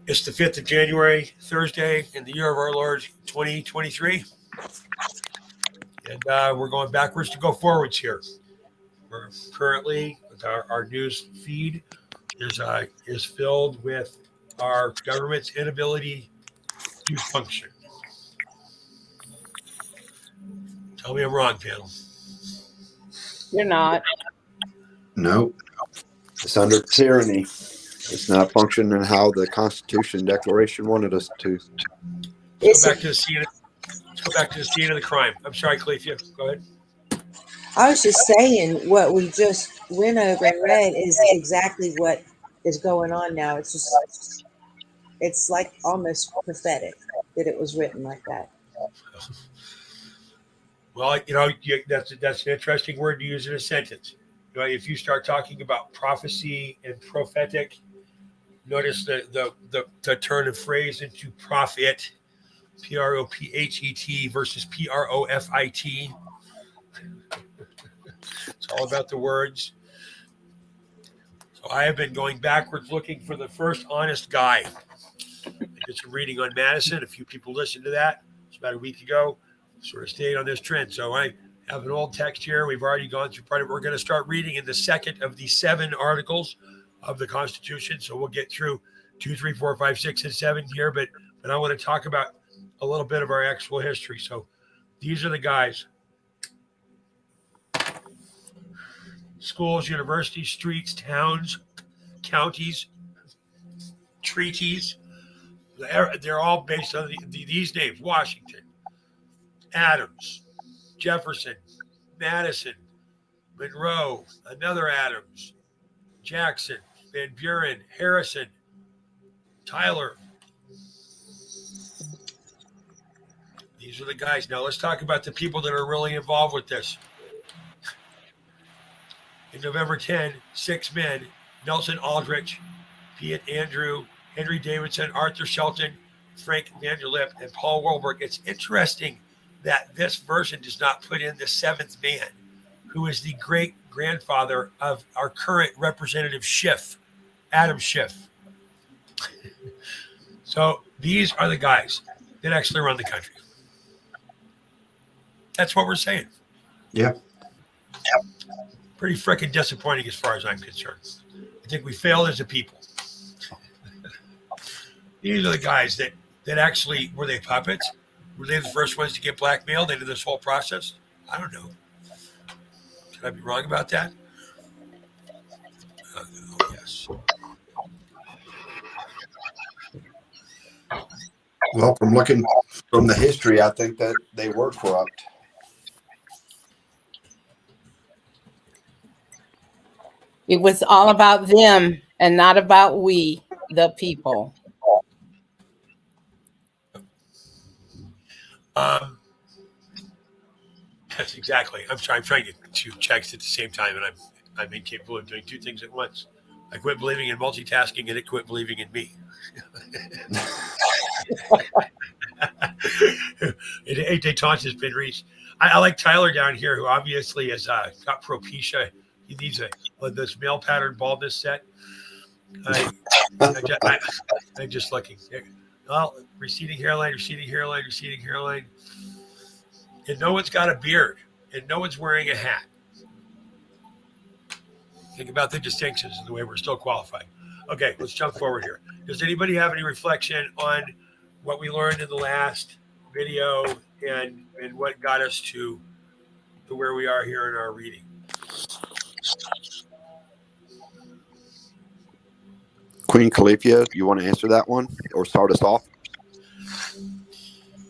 It's the 5th of January, Thursday, in the year of our Lord 2023. And we're going backwards to go forwards here. We're currently, with our news feed is filled with our government's inability to function. Tell me I'm wrong, panel. You're not. No, it's under tyranny. It's not functioning how the Constitution Declaration wanted us to. Let's go back to the scene. Let's go back to the scene of the crime. I'm sorry, Califia. Go ahead. I was just saying what we just went over and read is exactly what is going on now. It's like almost prophetic that it was written like that. Well, that's an interesting word to use in a sentence. If you start talking about prophecy and prophetic, notice the turn of phrase into prophet, prophet versus profit. It's all about the words. So I have been going backwards looking for the first honest guy. I did some reading on Madison. A few people listened to that. It's about a week ago. Sort of stayed on this trend. So I have an old text here. We've already gone through part of it. We're going to start reading in the second of the 7 articles of the Constitution. So we'll get through 2, 3, 4, 5, 6, and 7 here. But I want to talk about a little bit of our actual history. So these are the guys. Schools, universities, streets, towns, counties, treaties. They're all based on these names: Washington, Adams, Jefferson, Madison, Monroe, another Adams, Jackson, Van Buren, Harrison, Tyler. These are the guys. Now let's talk about the people that are really involved with this. In November 10, 6 men: Nelson Aldrich, Piet Andrew, Henry Davidson, Arthur Shelton, Frank Vanderlip, and Paul Warburg. It's interesting that this version does not put in the 7th man, who is the great grandfather of our current Representative Schiff, Adam Schiff. So these are the guys that actually run the country. That's what we're saying. Yeah. Pretty freaking disappointing as far as I'm concerned. I think we failed as a people. These are the guys that actually, were they puppets? Were they the first ones to get blackmailed into this whole process? I don't know. Could I be wrong about that? Oh, yes. Well, from looking from the history, I think that they were corrupt. It was all about them and not about we, the people. Yes, exactly. I'm trying to two checks at the same time, and I'm incapable of doing 2 things at once. I quit believing in multitasking, and it quit believing in me. A detente has been reached. I like Tyler down here, who obviously has got propecia. He needs this male pattern baldness set. I'm just looking. Well, receding hairline. And no one's got a beard, and no one's wearing a hat. Think about the distinctions and the way we're still qualified. Okay, let's jump forward here. Does anybody have any reflection on what we learned in the last video and what got us to where we are here in our reading? Queen Califia, you want to answer that one or start us off?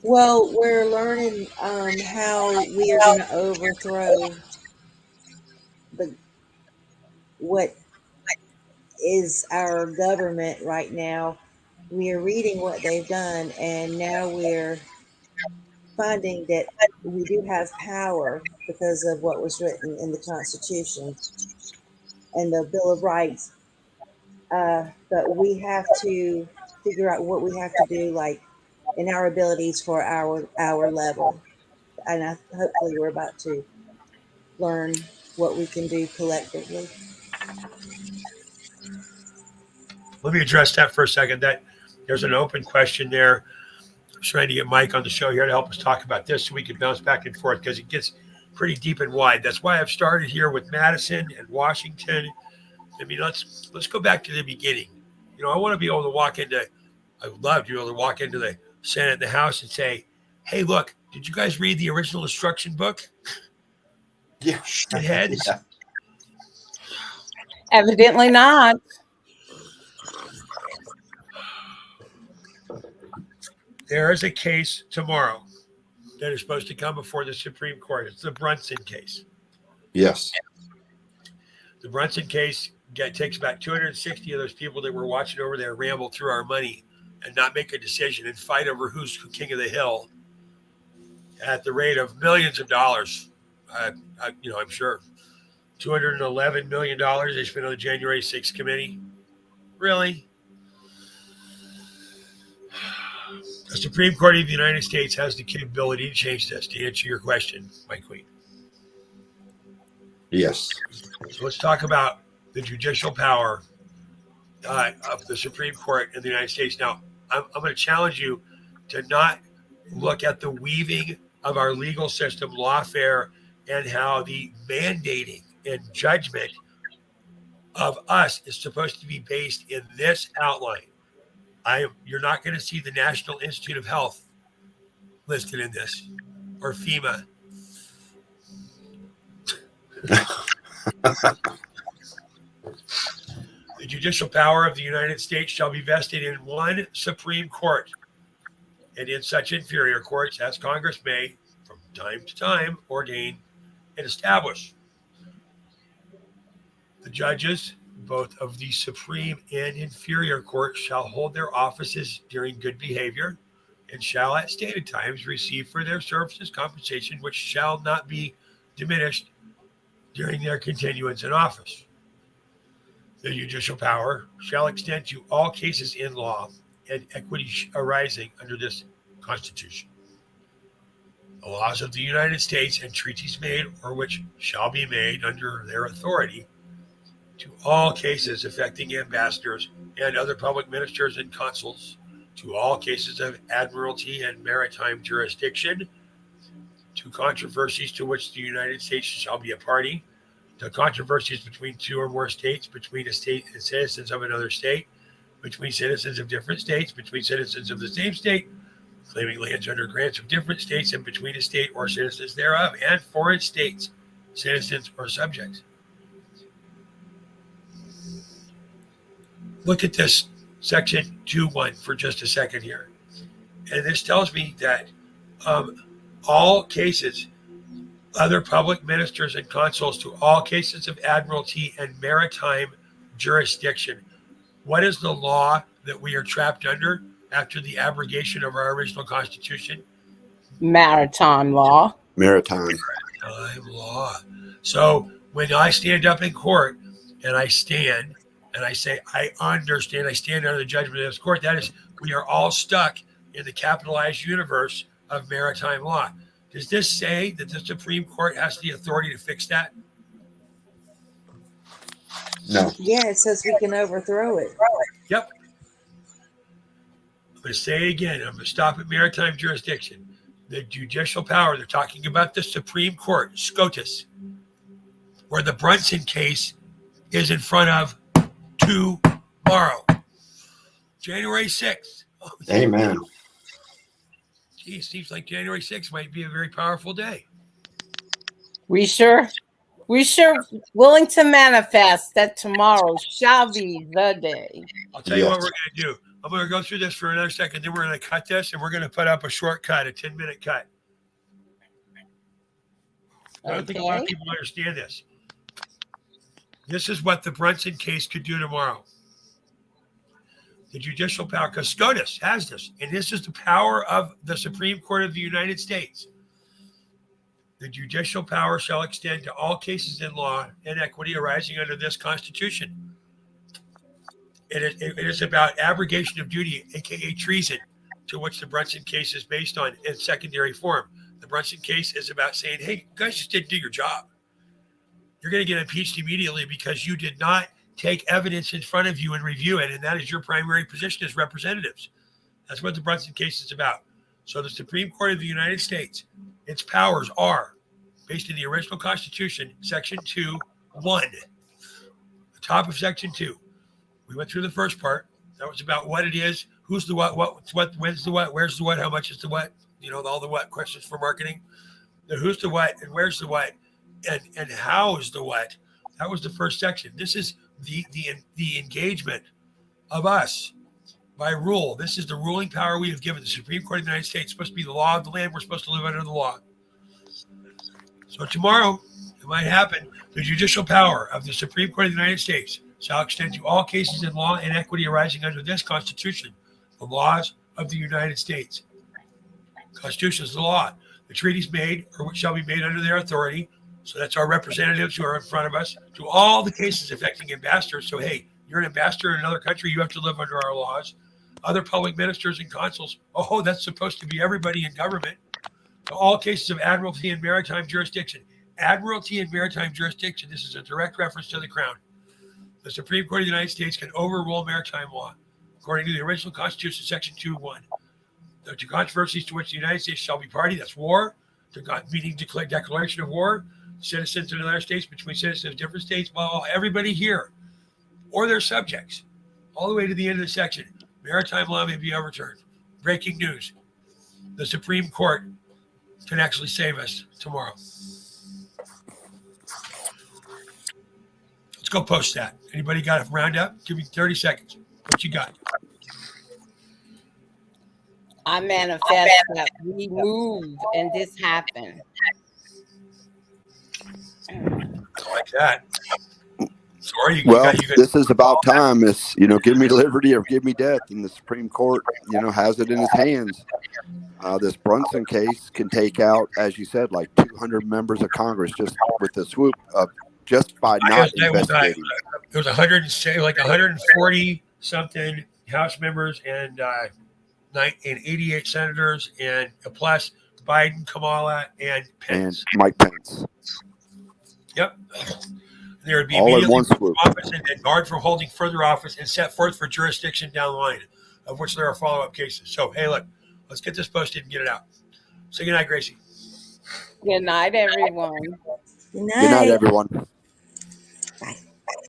Well, we're learning how we are going to overthrow what is our government right now. We are reading what they've done, and now we're finding that we do have power because of what was written in the Constitution and the Bill of Rights. But we have to figure out what we have to do, like in our abilities for our level. And hopefully we're about to learn what we can do collectively. Let me address that for a second. That There's an open question there. I'm trying to get Mike on the show here to help us talk about this so we can bounce back and forth because it gets pretty deep and wide. That's why I've started here with Madison and Washington. I mean, let's go back to the beginning. You know, I want to be able to walk into, I would love to be able to walk into the Senate and the House and say, hey, look, did you guys read the original instruction book? Yeah. Shitheads. Yeah. Evidently not. There is a case tomorrow that is supposed to come before the Supreme Court. It's the Brunson case. Yes. The Brunson case takes about 260 of those people that were watching over there ramble through our money and not make a decision and fight over who's king of the hill at the rate of millions of dollars. I'm sure $211 million they spent on the January 6th committee. Really? The Supreme Court of the United States has the capability to change this, to answer your question, my queen. Yes. So let's talk about the judicial power of the Supreme Court in the United States. Now, I'm going to challenge you to not look at the weaving of our legal system, lawfare, and how the mandating and judgment of us is supposed to be based in this outline. You're not going to see the National Institute of Health listed in this, or FEMA. The judicial power of the United States shall be vested in one Supreme Court, and in such inferior courts as Congress may, from time to time, ordain and establish. The judges, both of the Supreme and inferior court, shall hold their offices during good behavior, and shall at stated times receive for their services compensation which shall not be diminished during their continuance in office. The judicial power shall extend to all cases in law and equity arising under this Constitution. The laws of the United States and treaties made or which shall be made under their authority to all cases affecting ambassadors and other public ministers and consuls, to all cases of admiralty and maritime jurisdiction, to controversies to which the United States shall be a party, to controversies between two or more states, between a state and citizens of another state, between citizens of different states, between citizens of the same state, claiming lands under grants of different states, and between a state or citizens thereof, and foreign states, citizens or subjects. Look at this section 2.1 for just a second here. And this tells me that all cases, other public ministers and consuls, to all cases of admiralty and maritime jurisdiction. What is the law that we are trapped under after the abrogation of our original Constitution? Maritime law. Maritime. Maritime law. So when I stand up in court and I stand and I say, I understand, I stand under the judgment of this court, that is, we are all stuck in the capitalized universe of maritime law. Does this say that the Supreme Court has the authority to fix that? No. Yeah, it says we can overthrow it. Yep. I'm going to say it again. I'm going to stop at maritime jurisdiction. The judicial power, they're talking about the Supreme Court, SCOTUS, where the Brunson case is in front of tomorrow, January 6th. Oh, Amen. gee, seems like January 6th might be a very powerful day. We sure willing to manifest that tomorrow shall be the day. I'll tell you what Yes. we're going to do. I'm going to go through this for another second. Then we're going to cut this and we're going to put up a short cut, a 10-minute cut. I don't think a lot of Okay. people understand this. This is what the Brunson case could do tomorrow. The judicial power, because SCOTUS has this, and this is the power of the Supreme Court of the United States. The judicial power shall extend to all cases in law and equity arising under this Constitution. It is about abrogation of duty, aka treason, to which the Brunson case is based on in secondary form. The Brunson case is about saying, hey, you guys just didn't do your job. You're going to get impeached immediately because you did not take evidence in front of you and review it, and that is your primary position as representatives. That's what the Brunson case is about. So the Supreme Court of the United States, its powers are based in the original Constitution, Section 2(1). The top of Section 2. We went through the first part. That was about what it is, who's the what, when's the what, where's the what, how much is the what, all the what questions for marketing. The who's the what and where's the what and how is the what. That was the first section. This is the engagement of us by rule. This is the ruling power we have given the Supreme Court of the United States. It's supposed to be the law of the land. We're supposed to live under the law. So tomorrow, it might happen, the judicial power of the Supreme Court of the United States shall extend to all cases in law and equity arising under this Constitution, the laws of the United States. Constitution is the law. The treaties made or which shall be made under their authority. So that's our representatives who are in front of us, to all the cases affecting ambassadors. So, hey, you're an ambassador in another country, you have to live under our laws. Other public ministers and consuls, that's supposed to be everybody in government. To all cases of admiralty and maritime jurisdiction. Admiralty and maritime jurisdiction, this is a direct reference to the Crown. The Supreme Court of the United States can overrule maritime law, according to the original Constitution, Section 2(1). To controversies to which the United States shall be party, that's war, meaning declaration of war, citizens in other states, between citizens of different states, everybody here, or their subjects, all the way to the end of the section. Maritime law may be overturned. Breaking news. The Supreme Court can actually save us tomorrow. Let's go post that. Anybody got a roundup? Give me 30 seconds. What you got? I manifest that we move and this happened. Like that. Sorry, this is about time. It's, give me liberty or give me death. And the Supreme Court, has it in its hands. This Brunson case can take out, as you said, like 200 members of Congress just with the swoop of just by not investigating. There was 140 something House members and 88 senators, and plus Biden, Kamala, and Pence. And Mike Pence. Yep. There would be all in immediately one swoop. Office and then barred from holding further office and set forth for jurisdiction down the line, of which there are follow-up cases. So, hey, look, let's get this posted and get it out. Say good night, Gracie. Good night, everyone. Good Good night, everyone.